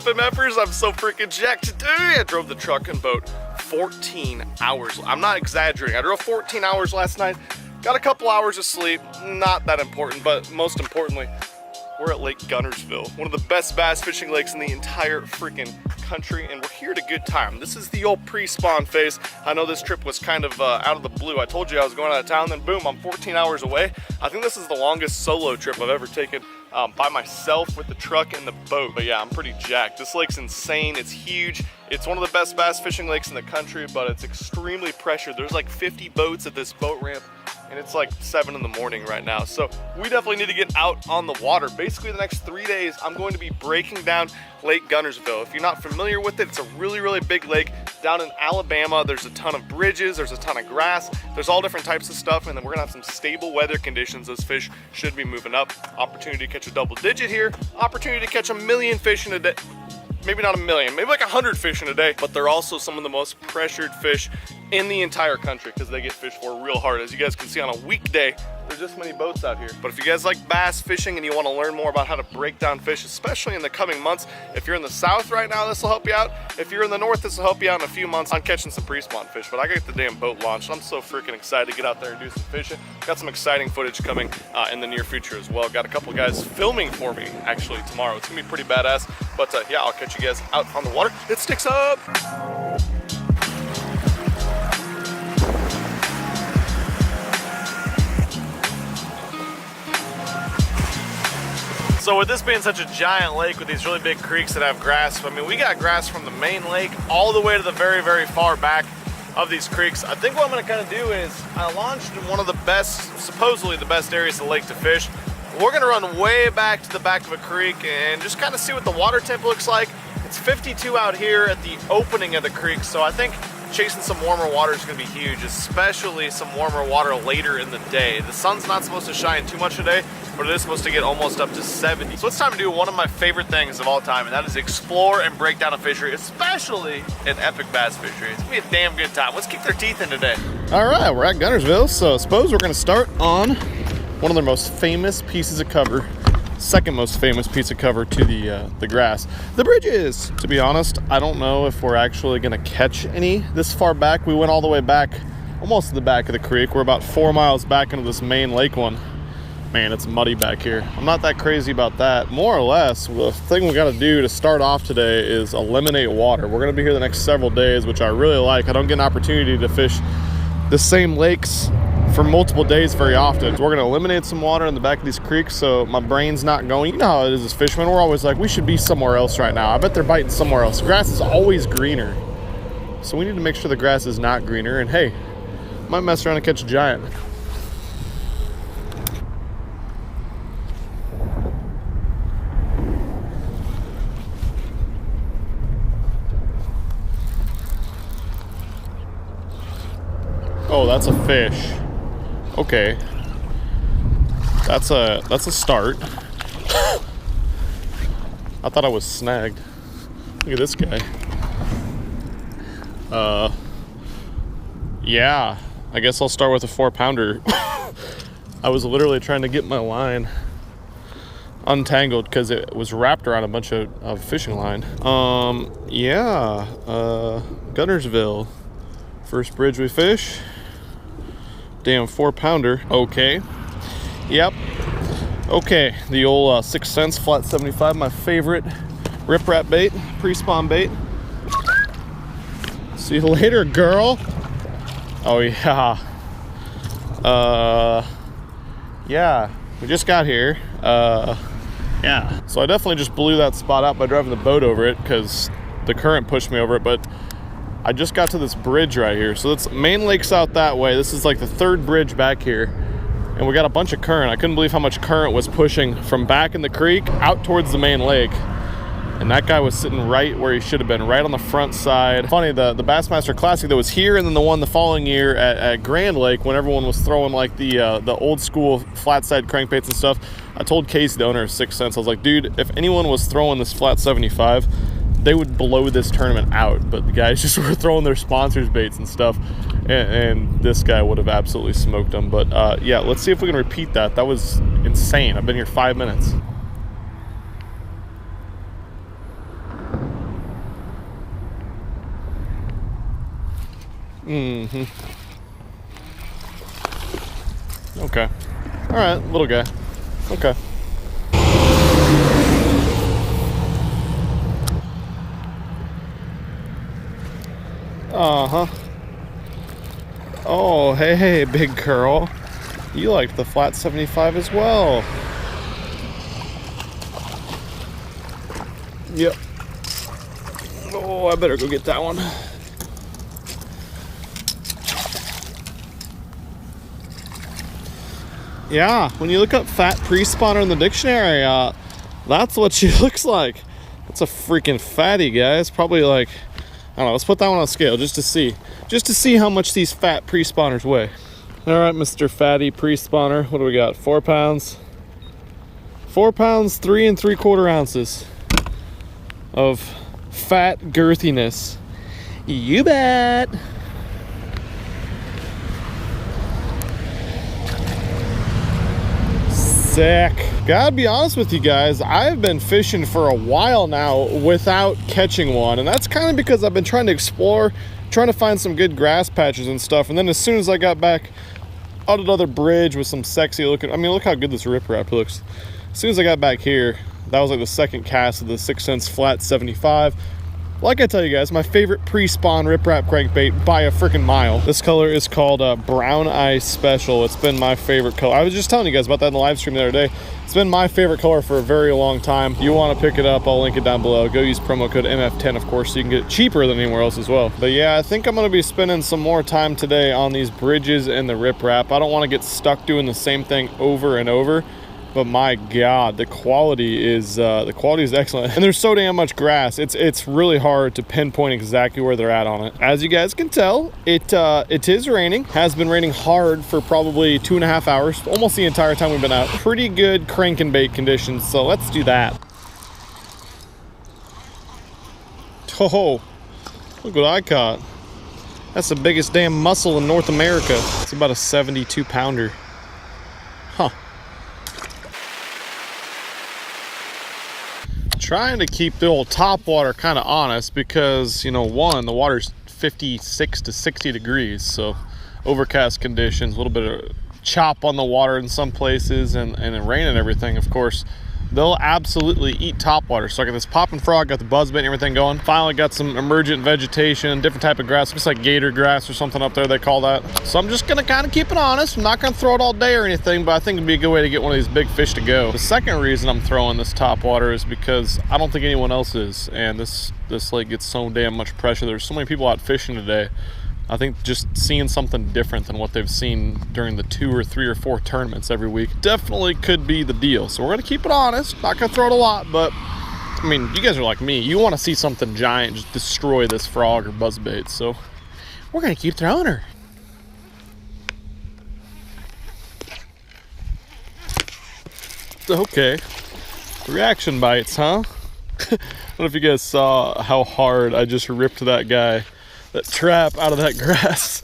up, MFers? I'm so freaking jacked today. I drove the truck and boat 14 hours. I'm not exaggerating. I drove 14 hours last night. Got a couple hours of sleep. Not that important, but most importantly, we're at Lake Guntersville, one of the best bass fishing lakes in the entire freaking country, and we're here at a good time. This is the old pre-spawn phase. I know this trip was kind of out of the blue. I told you I was going out of town, then boom, I'm 14 hours away. I think this is the longest solo trip I've ever taken by myself with the truck and the boat. But yeah, I'm pretty jacked. This lake's insane. It's huge. It's one of the best bass fishing lakes in the country, but it's extremely pressured. There's like 50 boats at this boat ramp, and it's like 7 in the morning right now. So we definitely need to get out on the water. Basically the next 3 days, I'm going to be breaking down Lake Guntersville. If you're not familiar with it, it's a really, really big lake down in Alabama. There's a ton of bridges, there's a ton of grass, there's all different types of stuff, and then we're gonna have some stable weather conditions. Those fish should be moving up. Opportunity to catch a double digit here, opportunity to catch a million fish in a day. Maybe not a million, maybe like 100 fish in a day, but they're also some of the most pressured fish in the entire country because they get fished for real hard. As you guys can see, on a weekday, there's this many boats out here. But if you guys like bass fishing and you want to learn more about how to break down fish, especially in the coming months, if you're in the south right now, this will help you out. If you're in the north, this will help you out in a few months on catching some pre-spawn fish. But I got the damn boat launched. I'm so freaking excited to get out there and do some fishing. Got some exciting footage coming in the near future as well. Got a couple guys filming for me actually tomorrow. It's gonna be pretty badass. But yeah, I'll catch you guys out on the water. It sticks up. So with this being such a giant lake with these really big creeks that have grass, I mean, we got grass from the main lake all the way to the very, very far back of these creeks. I think what I'm gonna kind of do is I launched in one of the best, supposedly the best areas of the lake to fish. We're gonna run way back to the back of a creek and just kind of see what the water temp looks like. It's 52 out here at the opening of the creek, so I think chasing some warmer water is gonna be huge, especially some warmer water later in the day. The sun's not supposed to shine too much today, but it is supposed to get almost up to 70. So it's time to do one of my favorite things of all time, and that is explore and break down a fishery, especially an epic bass fishery. It's gonna be a damn good time. Let's kick their teeth in today. All right, we're at Guntersville, so I suppose we're gonna start on one of their most famous pieces of cover, second most famous piece of cover to the grass, the bridges. To be honest, I don't know if we're actually gonna catch any this far back. We went all the way back, almost to the back of the creek. We're about 4 miles back into this main lake one. Man, it's muddy back here. I'm not that crazy about that. More or less, the thing we gotta do to start off today is eliminate water. We're gonna be here the next several days, which I really like. I don't get an opportunity to fish the same lakes for multiple days very often. So we're gonna eliminate some water in the back of these creeks so my brain's not going. You know how it is as fishermen, we're always like, we should be somewhere else right now. I bet they're biting somewhere else. Grass is always greener. So we need to make sure the grass is not greener, and hey, might mess around and catch a giant. Oh, that's a fish. Okay. That's a start. I thought I was snagged. Look at this guy. Yeah. I guess I'll start with a 4-pounder. I was literally trying to get my line untangled because it was wrapped around a bunch of fishing line. Yeah. Guntersville. First bridge we fish. Damn 4-pounder. Okay. Yep. Okay. The old 6 cents flat 75, my favorite riprap bait, pre-spawn bait. See you later, girl. Oh yeah. Yeah. We just got here. Yeah. So I definitely just blew that spot out by driving the boat over it because the current pushed me over it, but I just got to this bridge right here. So it's main lake's out that way. This is like the third bridge back here. And we got a bunch of current. I couldn't believe how much current was pushing from back in the creek out towards the main lake. And that guy was sitting right where he should have been, right on the front side. Funny, the Bassmaster Classic that was here and then the one the following year at Grand Lake when everyone was throwing like the old school flat side crankbaits and stuff. I told Casey, the owner of 6 cents, I was like, dude, if anyone was throwing this flat 75, they would blow this tournament out, but the guys just were throwing their sponsors baits and stuff, and this guy would have absolutely smoked them. But yeah, let's see if we can repeat that. That was insane. I've been here 5 minutes. Mm-hmm. Okay. All right, little guy. Okay. Uh-huh. Oh, hey, big girl. You liked the flat 75 as well. Yep. Oh, I better go get that one. Yeah, when you look up fat pre-spawner in the dictionary, that's what she looks like. That's a freaking fatty, guys. Probably like, I don't know, let's put that one on a scale just to see how much these fat pre-spawners weigh. All right, Mr. Fatty pre-spawner, what do we got? 4 pounds? 4 pounds, 3 3/4 ounces of fat girthiness. You bet. Sick. Gotta be honest with you guys, I've been fishing for a while now without catching one, and that's kind of because I've been trying to explore, trying to find some good grass patches and stuff. And then as soon as I got back out another bridge with some sexy looking, I mean, look how good this riprap looks. As soon as I got back here, that was like the second cast of the 6 cents flat 75. Like I tell you guys, my favorite pre-spawn riprap crankbait by a freaking mile. This color is called Brown Ice Special. It's been my favorite color. I was just telling you guys about that in the live stream the other day. It's been my favorite color for a very long time. You want to pick it up, I'll link it down below. Go use promo code MF10, of course, so you can get it cheaper than anywhere else as well. But yeah, I think I'm going to be spending some more time today on these bridges and the riprap. I don't want to get stuck doing the same thing over and over. But my God, the quality is excellent, and there's so damn much grass. It's really hard to pinpoint exactly where they're at on it. As you guys can tell, it is raining. Has been raining hard for probably 2.5 hours, almost the entire time we've been out. Pretty good crank and bait conditions. So let's do that. Oh, look what I caught. That's the biggest damn mussel in North America. It's about a 72 pounder. Huh. Trying to keep the old top water kind of honest because, you know, one, the water's 56 to 60 degrees, so overcast conditions, a little bit of chop on the water in some places, and rain and everything. Of course, they'll absolutely eat top water. So I got this popping frog, got the buzzbait and everything going. Finally got some emergent vegetation, different type of grass. Looks like gator grass or something up there, they call that. So I'm just gonna kind of keep it honest. I'm not gonna throw it all day or anything, but I think it'd be a good way to get one of these big fish to go. The second reason I'm throwing this top water is because I don't think anyone else is, and this lake gets so damn much pressure. There's so many people out fishing today. I think just seeing something different than what they've seen during the 2 or 3 or 4 tournaments every week definitely could be the deal. So we're gonna keep it honest, not gonna throw it a lot, but I mean, you guys are like me. You want to see something giant just destroy this frog or buzzbait, so we're gonna keep throwing her. Okay, reaction bites, huh? I don't know if you guys saw how hard I just ripped that trap out of that grass,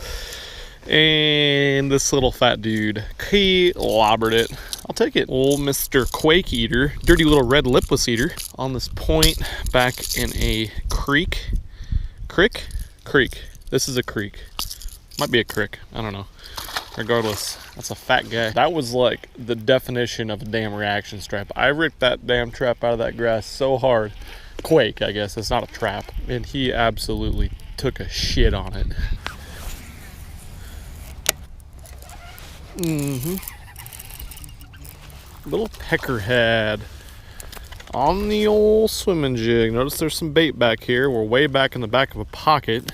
and this little fat dude, he lobbered it. I'll take it. Old Mr. Quake Eater, dirty little red lipless eater, on this point back in a creek. This is a creek. Might be a crick, I don't know. Regardless, that's a fat guy. That was like the definition of a damn reaction strap. I ripped that damn trap out of that grass so hard. Quake, I guess, it's not a trap, and he absolutely took a shit on it. Little peckerhead on the old swimming jig. Notice there's some bait back here. We're way back in the back of a pocket.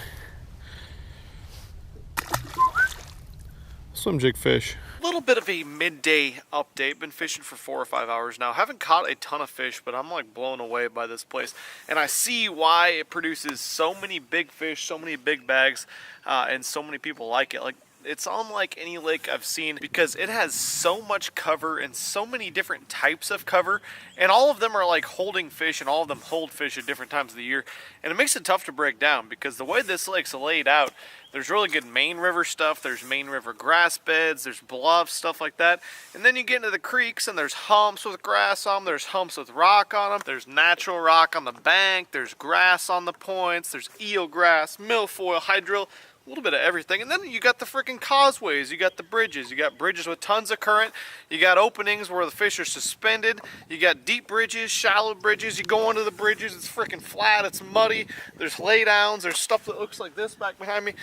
Swim jig fish. A little bit of a midday update. Been fishing for 4 or 5 hours now. Haven't caught a ton of fish, but I'm like blown away by this place. And I see why it produces so many big fish, so many big bags, and so many people like it. Like, it's unlike any lake I've seen because it has so much cover and so many different types of cover, and all of them are like holding fish, and all of them hold fish at different times of the year, and it makes it tough to break down because the way this lake's laid out, there's really good main river stuff, there's main river grass beds, there's bluffs, stuff like that, and then you get into the creeks and there's humps with grass on them, there's humps with rock on them, there's natural rock on the bank, there's grass on the points, there's eel grass, milfoil, hydrill, a little bit of everything. And then you got the freaking causeways, you got the bridges, you got bridges with tons of current, you got openings where the fish are suspended, you got deep bridges, shallow bridges, you go onto the bridges, it's freaking flat, it's muddy, there's laydowns, there's stuff that looks like this back behind me.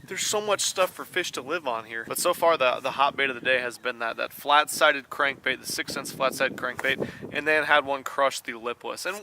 There's so much stuff for fish to live on here. But so far, the hot bait of the day has been that flat-sided crankbait, the 6 cents flat-sided crankbait, and then had one crush the lipless. And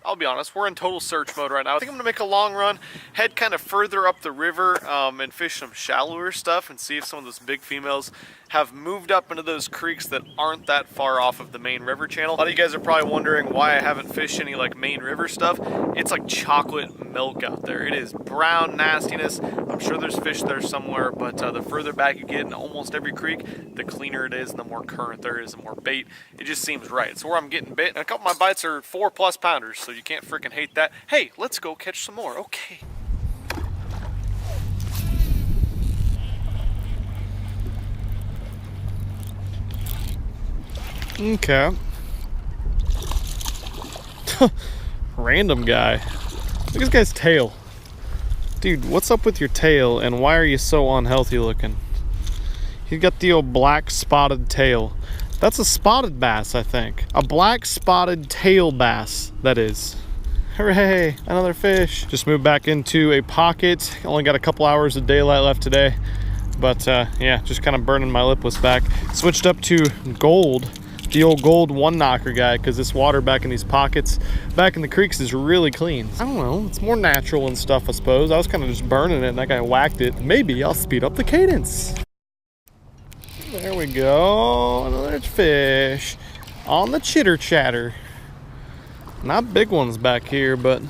I'll be honest, we're in total search mode right now. I think I'm gonna make a long run, head kind of further up the river and fish some shallower stuff and see if some of those big females have moved up into those creeks that aren't that far off of the main river channel. A lot of you guys are probably wondering why I haven't fished any like main river stuff. It's like chocolate milk out there. It is brown nastiness. I'm sure there's fish there somewhere, but the further back you get in almost every creek, the cleaner it is and the more current there is and more bait. It just seems right. It's where I'm getting bit, and a couple of my bites are 4+ pounders, so you can't freaking hate that. Hey, let's go catch some more. Okay. Okay. Random guy. Look at this guy's tail. Dude, what's up with your tail and why are you so unhealthy looking? He's got the old black spotted tail. That's a spotted bass, I think. A black spotted tail bass, that is. Hooray, another fish. Just moved back into a pocket. Only got a couple hours of daylight left today. But yeah, just kind of burning my lipless back. Switched up to gold. The old gold one knocker guy, because this water back in these pockets, back in the creeks, is really clean. I don't know, it's more natural and stuff, I suppose. I was kind of just burning it and that guy whacked it. Maybe I'll speed up the cadence. There we go, another fish on the chitter chatter. Not big ones back here, but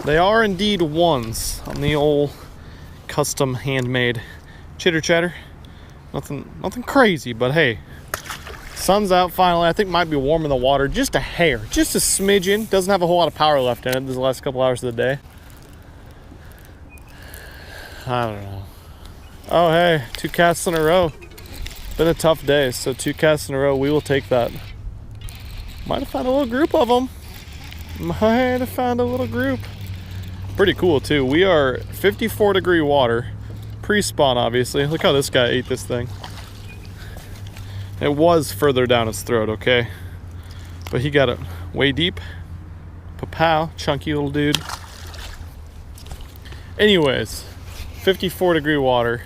they are indeed ones on the old custom handmade chitter chatter. Nothing crazy, but hey. Sun's out finally. I think it might be warm in the water just a hair, just a smidgen. Doesn't have a whole lot of power left in it. This is the last couple hours of the day. I don't know. Oh hey, 2 casts in a row. Been a tough day, so 2 casts in a row, we will take that. Might have found a little group of them. Might have found a little group. Pretty cool too. We are 54-degree water, pre-spawn obviously. Look how this guy ate this thing. It was further down his throat, okay? But he got it way deep. Pa-pow, chunky little dude. Anyways, 54-degree water,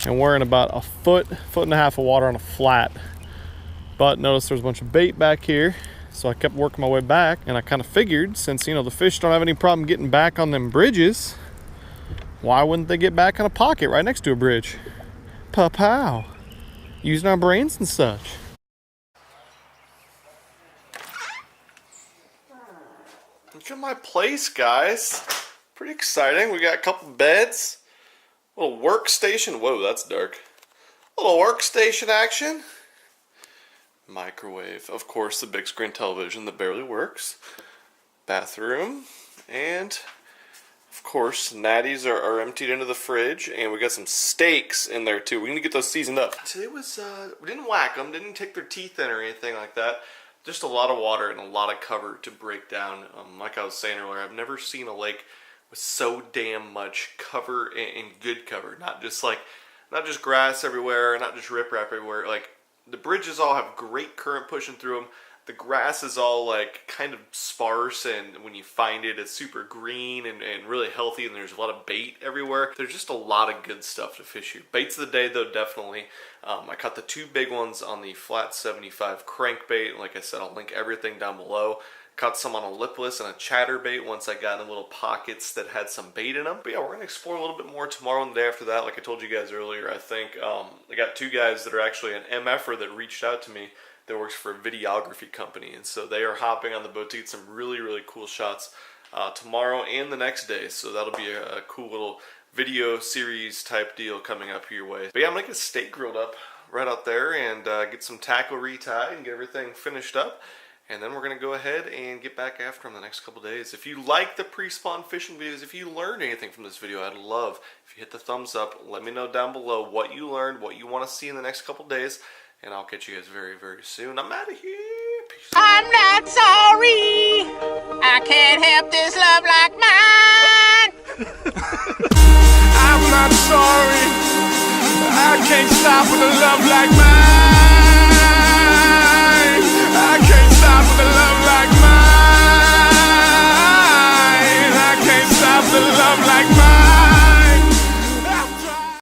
and we're in about a foot and a half of water on a flat. But notice there's a bunch of bait back here, so I kept working my way back, and I kind of figured, since, you know, the fish don't have any problem getting back on them bridges, why wouldn't they get back on a pocket right next to a bridge? Pa-pow. Using our brains and such. Look at my place, guys. Pretty exciting. We got a couple beds, a little workstation. Whoa, that's dark. A little workstation action. Microwave. Of course, the big screen television that barely works. Bathroom. And of course, natties are emptied into the fridge, and we got some steaks in there too. We need to get those seasoned up. Today was, we didn't whack them, didn't take their teeth in or anything like that. Just a lot of water and a lot of cover to break down. Like I was saying earlier, I've never seen a lake with so damn much cover and good cover. Not just grass everywhere, not just riprap everywhere. Like, the bridges all have great current pushing through them. The grass is all like kind of sparse, and when you find it, it's super green and really healthy, and there's a lot of bait everywhere. There's just a lot of good stuff to fish here. Baits of the day though, definitely. I caught the 2 big ones on the flat 75 crankbait. Like I said, I'll link everything down below. Caught some on a lipless and a chatterbait once I got in little pockets that had some bait in them. But yeah, we're going to explore a little bit more tomorrow and the day after that. Like I told you guys earlier, I think I got 2 guys that are actually an MFer that reached out to me that works for a videography company, and so they are hopping on the boat to get some really cool shots tomorrow and the next day. So that'll be a cool little video series type deal coming up your way. But yeah, I'm gonna get a steak grilled up right out there and get some tackle retied and get everything finished up, and then we're gonna go ahead and get back after them the next couple days. If you like the pre-spawn fishing videos, if you learned anything from this video, I'd love if you hit the thumbs up. Let me know down below what you learned, what you want to see in the next couple days. And I'll catch you guys very soon. I'm out of here. Peace. I'm not sorry. I can't help this love like mine. I'm I'm sorry. I can't stop with a love like mine.